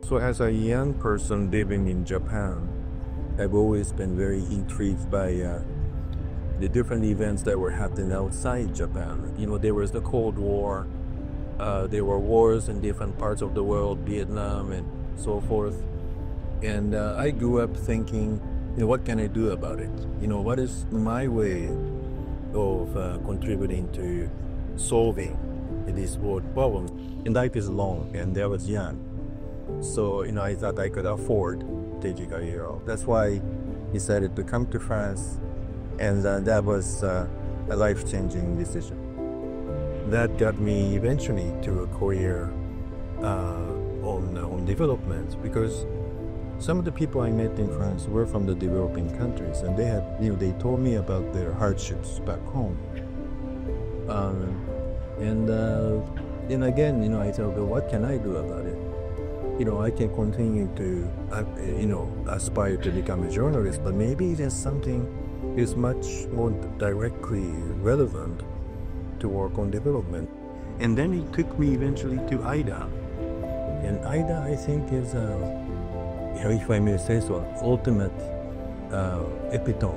So, as a young person living in Japan, I've always been very intrigued by the different events that were happening outside Japan. There was the Cold War, there were wars in different parts of the world, Vietnam and so forth. And I grew up thinking, what can I do about it? What is my way of contributing to solving this world problem? And life is long, and I was young. So, I thought I could afford taking a year off. That's why I decided to come to France, and that was a life-changing decision. That got me eventually to a career on development, because some of the people I met in France were from the developing countries, and they told me about their hardships back home. Um, and then again, I thought, well, what can I do about it? I can continue to, aspire to become a journalist, but maybe there's something is much more directly relevant to work on development. And then it took me eventually to IDA. And IDA, I think, is, if I may say so, ultimate epitome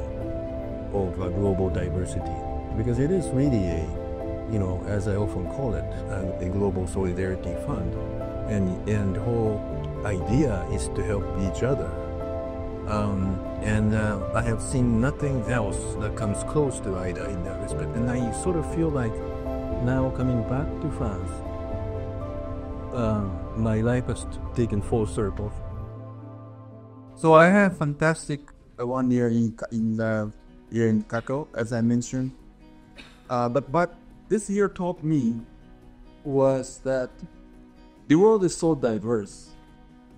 of global diversity. Because it is really as I often call it, a global solidarity fund. And the whole idea is to help each other. And I have seen nothing else that comes close to IDA in that respect. And I sort of feel like now coming back to France, my life has taken full circle. So I had fantastic 1 year here in Kako, as I mentioned. But what this year taught me was that the world is so diverse,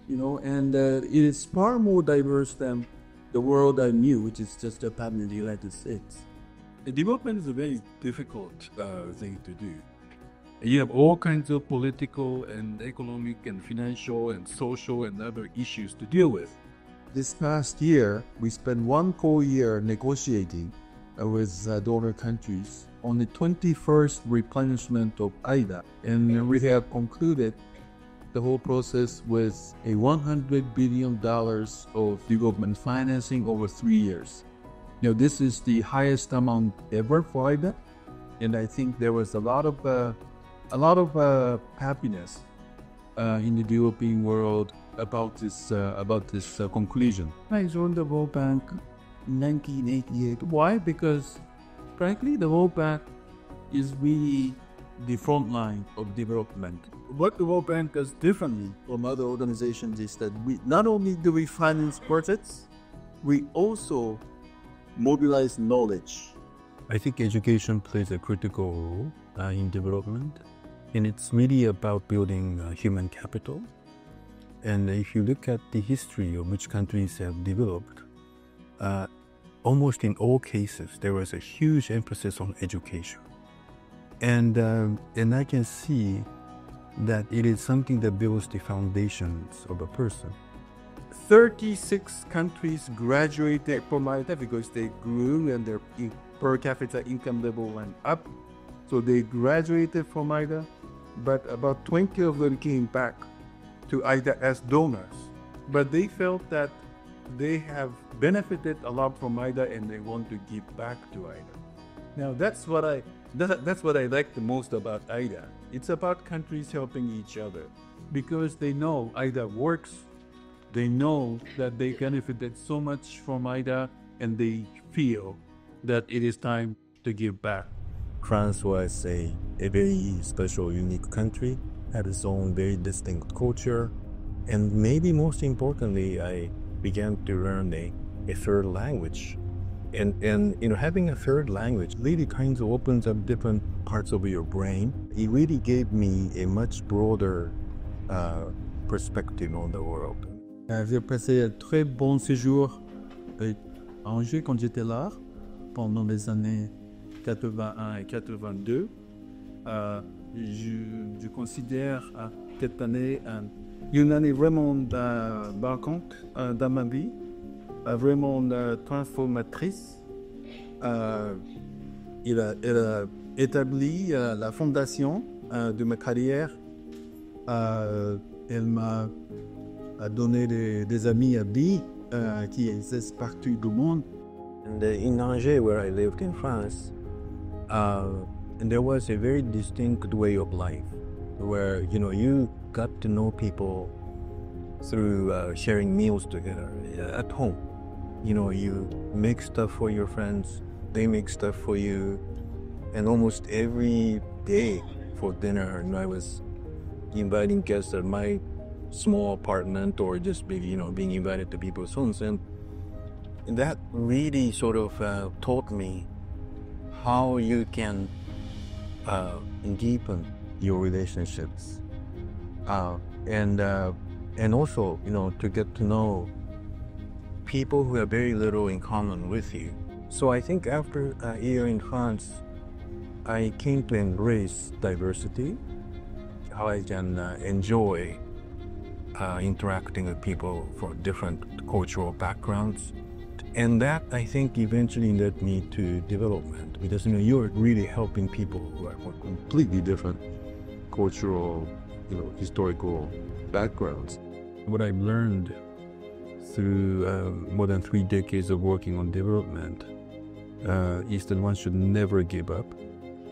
and it is far more diverse than the world I knew, which is just Japan and the United States. Development is a very difficult thing to do. You have all kinds of political and economic and financial and social and other issues to deal with. This past year, we spent 1 whole year negotiating with donor countries on the 21st replenishment of IDA, and we have concluded the whole process with a $100 billion of development financing over 3 years. This is the highest amount ever for IDA, and I think there was a lot of happiness in the developing world about this conclusion. I joined the World Bank in 1988. Why? Because frankly, the World Bank is really the front line of development. What the World Bank does differently from other organizations is that we not only do we finance projects, we also mobilize knowledge. I think education plays a critical role in development, and it's really about building human capital. And if you look at the history of which countries have developed, almost in all cases, there was a huge emphasis on education. And I can see that it is something that builds the foundations of a person. 36 countries graduated from IDA because they grew and their per capita income level went up. So they graduated from IDA, but about 20 of them came back to IDA as donors. But they felt that they have benefited a lot from IDA and they want to give back to IDA. Now that's what I like the most about IDA. It's about countries helping each other because they know IDA works. They know that they benefited so much from IDA and they feel that it is time to give back. France was a very special, unique country, had its own very distinct culture, and maybe most importantly, I began to learn a third language. And having a third language really kind of opens up different parts of your brain. It really gave me a much broader perspective on the world. J'ai passé un très bon séjour à Angers quand j'étais là pendant les années 81 et 82. Je considère cette année une année vraiment marquante dans ma vie, vraiment transformatrice. Elle a établi la fondation de ma carrière. Elle m'a à donner des amis à vie qui existent partout du monde. And in Angers, where I lived in France, and there was a very distinct way of life where, you know, you got to know people through sharing meals together at home. You know, you make stuff for your friends, they make stuff for you, and almost every day for dinner, and I was inviting guests at my small apartment or just maybe, you know, being invited to people's homes. And that really sort of taught me how you can deepen your relationships. And also, you know, to get to know people who have very little in common with you. So I think after a year in France, I came to embrace diversity, how I can enjoy interacting with people from different cultural backgrounds. And that, I think, eventually led me to development, because, you know, you're really helping people who are from completely different cultural, you know, historical backgrounds. What I've learned through more than 3 decades of working on development is that one should never give up,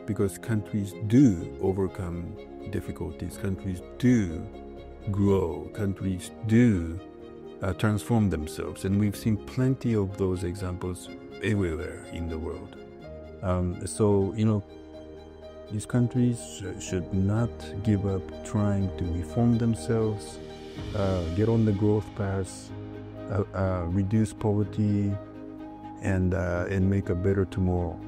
because countries do overcome difficulties, countries do grow, countries do transform themselves, and we've seen plenty of those examples everywhere in the world. So, you know, these countries should not give up trying to reform themselves, get on the growth path, reduce poverty, and make a better tomorrow.